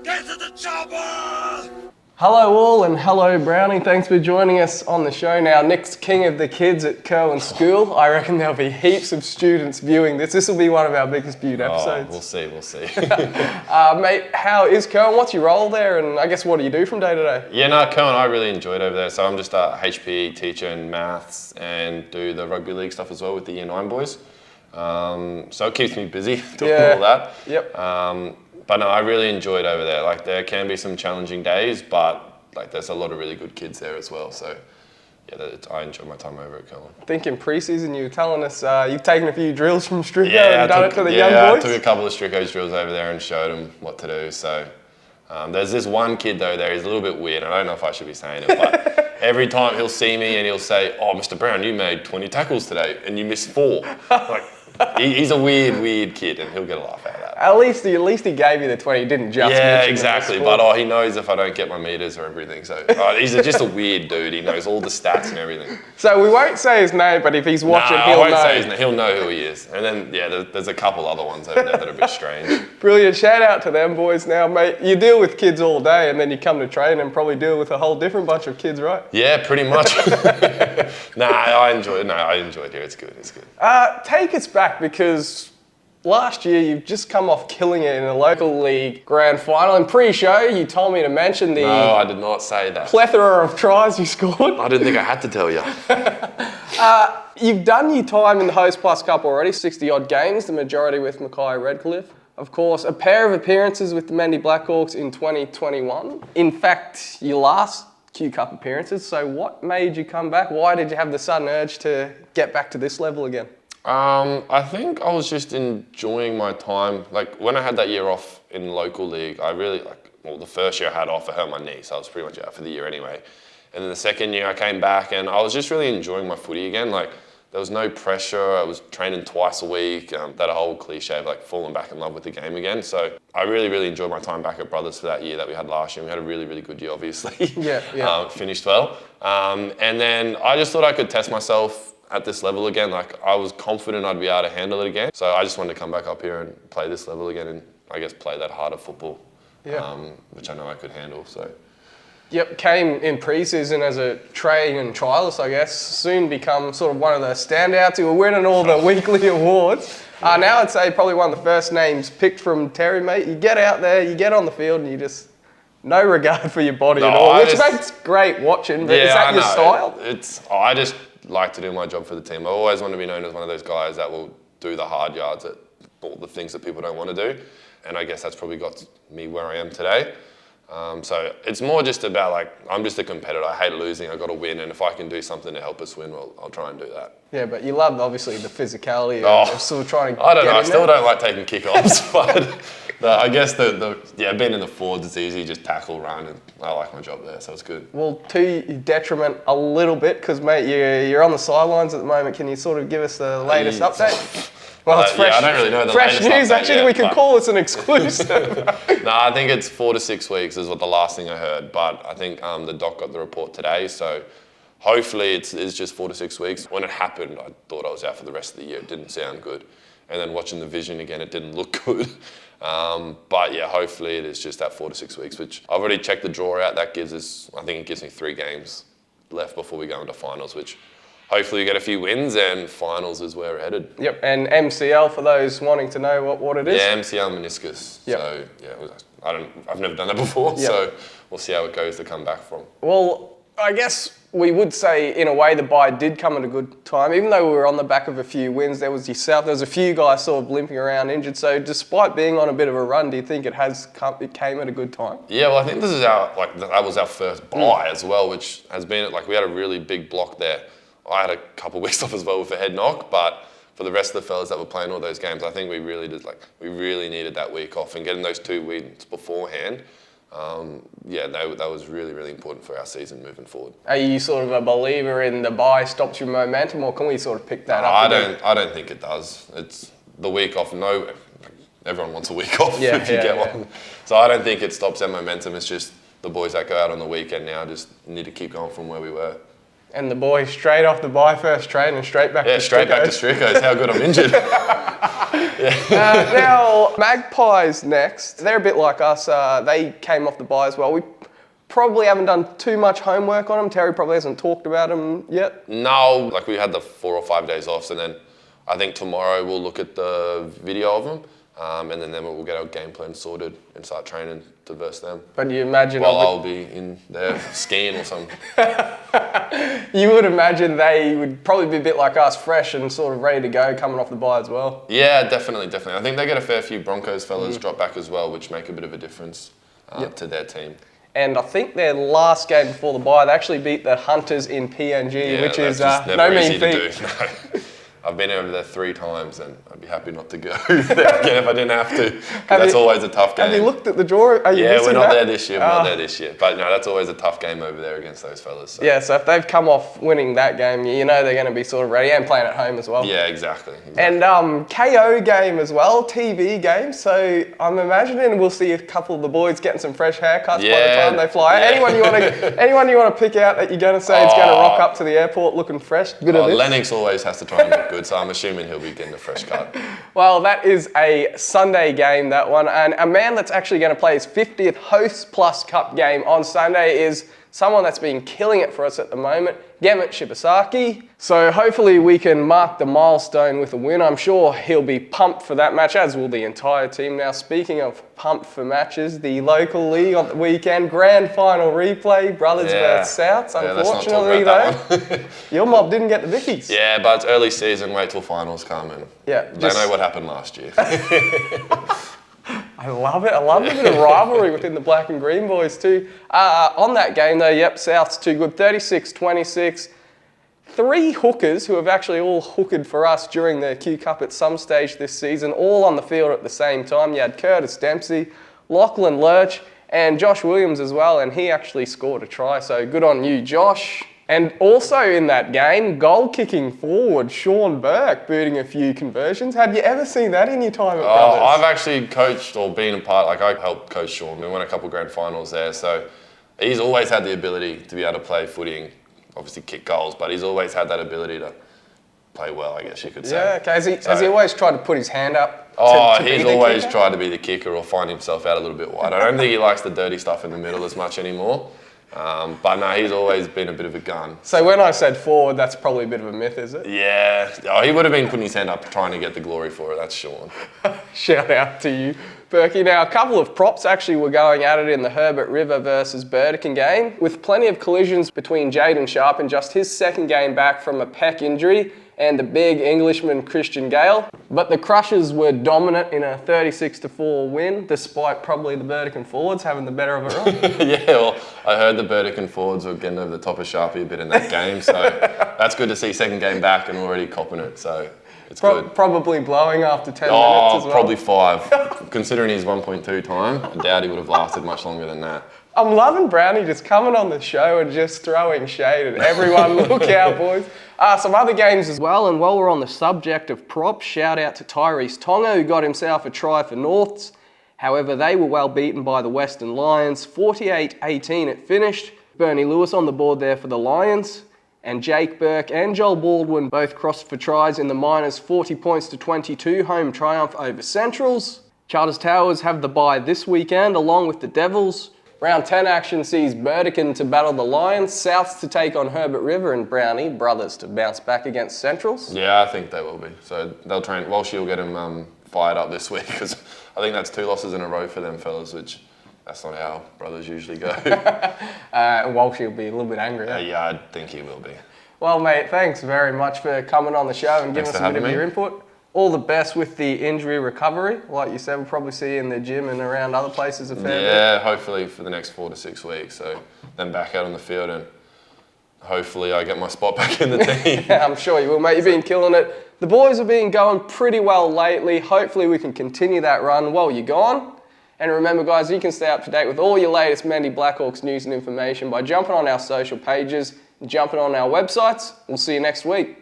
Get to the chopper! Hello all and hello Brownie, thanks for joining us on the show now. Nick's king of the kids at Curwen School. I reckon there'll be heaps of students viewing this. This will be one of our biggest viewed episodes. We'll see. Mate, how is Curwen? What's your role there and I guess what do you do from day to day? Yeah, no, Curwen, I really enjoyed over there. So I'm just a HPE teacher in maths and do the rugby league stuff as well with the Year 9 boys. So it keeps me busy doing all that. Yep. But no, I really enjoyed over there. Like there can be some challenging days, but like there's a lot of really good kids there as well. So yeah, I enjoy my time over at Curwen. I think in pre-season you were telling us you've taken a few drills from Strico and done it to the young boys. I took a couple of Strico's drills over there and showed them what to do. So there's this one kid though there, he's a little bit weird. I don't know if I should be saying it, but every time he'll see me and he'll say, "Oh, Mr. Brown, you made 20 tackles today and you missed 4." Like, he's a weird kid and he'll get a laugh out of that. At least he gave you the 20, he didn't just mention exactly. But he knows if I don't get my meters or everything. So he's just a weird dude. He knows all the stats and everything. So we won't say his name, but if he's watching, I won't know. say his name. He'll know who he is. And then there's a couple other ones over there that are a bit strange. Brilliant. Shout out to them boys now, mate. You deal with kids all day and then you come to train and probably deal with a whole different bunch of kids, right? Yeah, pretty much. I enjoyed it. It's good. Take us back because last year you've just come off killing it in a local league grand final. In pre-show, you told me to mention the No, I did not say that. plethora of tries you scored. I didn't think I had to tell you. You've done your time in the Host Plus Cup already, 60-odd games, the majority with Mackay Redcliffe. Of course, a pair of appearances with the Mendy Blackhawks in 2021. In fact, your last Q Cup appearances. So what made you come back? Why did you have the sudden urge to get back to this level again? I think I was just enjoying my time. Like when I had that year off in local league, I really the first year I had off, I hurt my knee, so I was pretty much out for the year anyway. And then the second year I came back and I was just really enjoying my footy again. Like there was no pressure. I was training twice a week. That whole cliche of falling back in love with the game again. So I really enjoyed my time back at Brothers for that year that we had last year. We had a really good year, obviously. Yeah. Finished well. And then I just thought I could test myself at this level again. Like I was confident I'd be able to handle it again. So I just wanted to come back up here and play this level again and I guess play that harder football, which I know I could handle. So. Yep, came in pre-season as a train and trialist, I guess. Soon become sort of one of the standouts who were winning all the weekly awards. Now I'd say probably one of the first names picked from Terry, mate. You get out there, you get on the field and you just no regard for your body at all, which makes great watching. But is that your style? I just like to do my job for the team. I always want to be known as one of those guys that will do the hard yards at all the things that people don't want to do. And I guess that's probably got me where I am today. So it's more just about I'm just a competitor. I hate losing. I got to win, and if I can do something to help us win, well, I'll try and do that. Yeah, but you love obviously the physicality of sort of trying to. I don't know. I still don't like taking kickoffs, but I guess being in the forwards, it's easy. Just tackle, run, and I like my job there, so it's good. Well, to your detriment a little bit, because mate, you're on the sidelines at the moment. Can you sort of give us the latest update? Well, it's fresh. I don't really know the fresh latest news. update Actually, yet, we can call this an exclusive. No, I think it's 4 to 6 weeks is what the last thing I heard. But I think the doc got the report today, so hopefully it's just 4 to 6 weeks. When it happened, I thought I was out for the rest of the year. It didn't sound good, and then watching the vision again, it didn't look good. But yeah, hopefully it is just that 4 to 6 weeks. Which I've already checked the draw out. That gives us, I think it gives me 3 games left before we go into finals, which. Hopefully you get a few wins and finals is where we're headed. Yep, and MCL for those wanting to know what it is. Yeah, MCL meniscus. Yep. So yeah, I've never done that before, so we'll see how it goes to come back from. Well, I guess we would say in a way the bye did come at a good time. Even though we were on the back of a few wins, there was yourself, there was a few guys sort of limping around injured. So despite being on a bit of a run, do you think it came at a good time? Yeah, well I think this is that was our first bye as well, which has been we had a really big block there. I had a couple of weeks off as well with a head knock, but for the rest of the fellas that were playing all those games, I think we really needed that week off and getting those 2 wins beforehand. That was really important for our season moving forward. Are you sort of a believer in the bye stops your momentum, or can we sort of pick that up? I don't think it does. It's the week off. No, everyone wants a week off if you get one. So I don't think it stops our momentum. It's just the boys that go out on the weekend now just need to keep going from where we were. And the boys straight off the bye first train and straight back to Stricos. Straight back to Stricos. How good I'm injured. Now, Magpies next. They're a bit like us. They came off the bye as well. We probably haven't done too much homework on them. Terry probably hasn't talked about them yet. No, like we had the 4 or 5 days off, so then I think tomorrow we'll look at the video of them, and then we'll get our game plan sorted and start training to verse them. But you imagine... While I'll be in there skiing or something. You would imagine they would probably be a bit like us, fresh and sort of ready to go coming off the bye as well. Yeah, definitely. I think they get a fair few Broncos fellas drop back as well, which make a bit of a difference to their team. And I think their last game before the bye, they actually beat the Hunters in PNG, which is no mean feat. No. I've been over there 3 times and I'd be happy not to go there again if I didn't have to. That's always a tough game. Have you looked at the draw? Are you we're not that? there this year. We're not there this year. But no, that's always a tough game over there against those fellas. So. Yeah, so if they've come off winning that game, you know they're going to be sort of ready and playing at home as well. Yeah, exactly. And KO game as well, TV game. So I'm imagining we'll see a couple of the boys getting some fresh haircuts by the time they fly. Yeah. Anyone you want to pick out that you're going to say is going to rock up to the airport looking fresh? Lennox always has to try and look good, so I'm assuming he'll be getting a fresh cut. Well, that is a Sunday game, that one. And a man that's actually going to play his 50th Hosts Plus Cup game on Sunday is someone that's been killing it for us at the moment, Gemmet Shibasaki. So hopefully we can mark the milestone with a win. I'm sure he'll be pumped for that match, as will the entire team. Now, speaking of pumped for matches, the local league on the weekend, grand final replay, Brothers versus Souths. Unfortunately, though, your mob didn't get the Vickies. Yeah, but it's early season, wait till finals come and they know what happened last year. I love it. I love a bit of rivalry within the black and green boys too. On that game though, South's too good. 36-26. 3 hookers who have actually all hooked for us during the Q Cup at some stage this season, all on the field at the same time. You had Curtis Dempsey, Lachlan Lurch, and Josh Williams as well, and he actually scored a try, so good on you, Josh. And also in that game, goal-kicking forward Sean Burke booting a few conversions. Had you ever seen that in your time at Brothers? I've actually coached or been a part, I helped coach Sean. We won a couple grand finals there, so he's always had the ability to be able to play footy and obviously kick goals, but he's always had that ability to play well, I guess you could say. Yeah, okay. Has he always tried to put his hand up he's always tried to be the kicker or find himself out a little bit wide. I don't think he likes the dirty stuff in the middle as much anymore. But no, he's always been a bit of a gun. So when I said forward, that's probably a bit of a myth, is it? Yeah. He would have been putting his hand up trying to get the glory for it. That's Sean. Shout out to you, Berkey. Now, a couple of props actually were going at it in the Herbert River versus Burdekin game, with plenty of collisions between Jaden Sharp and just his second game back from a pec injury, and the big Englishman Christian Gale. But the Crushers were dominant in a 36-4 win, despite probably the Burdekin forwards having the better of it, right? Yeah, well, I heard the Burdekin forwards were getting over the top of Sharpie a bit in that game, so that's good to see second game back and already copping it, so it's good. Probably blowing after 10 minutes as well. Probably 5. Considering his 1.2 time, I doubt he would have lasted much longer than that. I'm loving Brownie just coming on the show and just throwing shade at everyone. Look out, boys. Some other games as well, and while we're on the subject of props, shout out to Tyrese Tonga, who got himself a try for Norths. However, they were well beaten by the Western Lions. 48-18 it finished. Bernie Lewis on the board there for the Lions. And Jake Burke and Joel Baldwin both crossed for tries in the Miners' 40-22 home triumph over Centrals. Charters Towers have the bye this weekend along with the Devils. Round 10 action sees Burdekin to battle the Lions, Souths to take on Herbert River, and Brownie Brothers to bounce back against Centrals. Yeah, I think they will be. So they'll train. Walshy will get him fired up this week because I think that's 2 losses in a row for them fellas, which that's not how Brothers usually go. Walshy will be a little bit angry. Yeah, I think he will be. Well, mate, thanks very much for coming on the show and giving us a bit of your input. All the best with the injury recovery. Like you said, we'll probably see you in the gym and around other places a fair bit. Yeah, hopefully for the next 4 to 6 weeks. So then back out on the field and hopefully I get my spot back in the team. Yeah, I'm sure you will, mate. You've been killing it. The boys have been going pretty well lately. Hopefully we can continue that run while you're gone. And remember, guys, you can stay up to date with all your latest Mendy Blackhawks news and information by jumping on our social pages and jumping on our websites. We'll see you next week.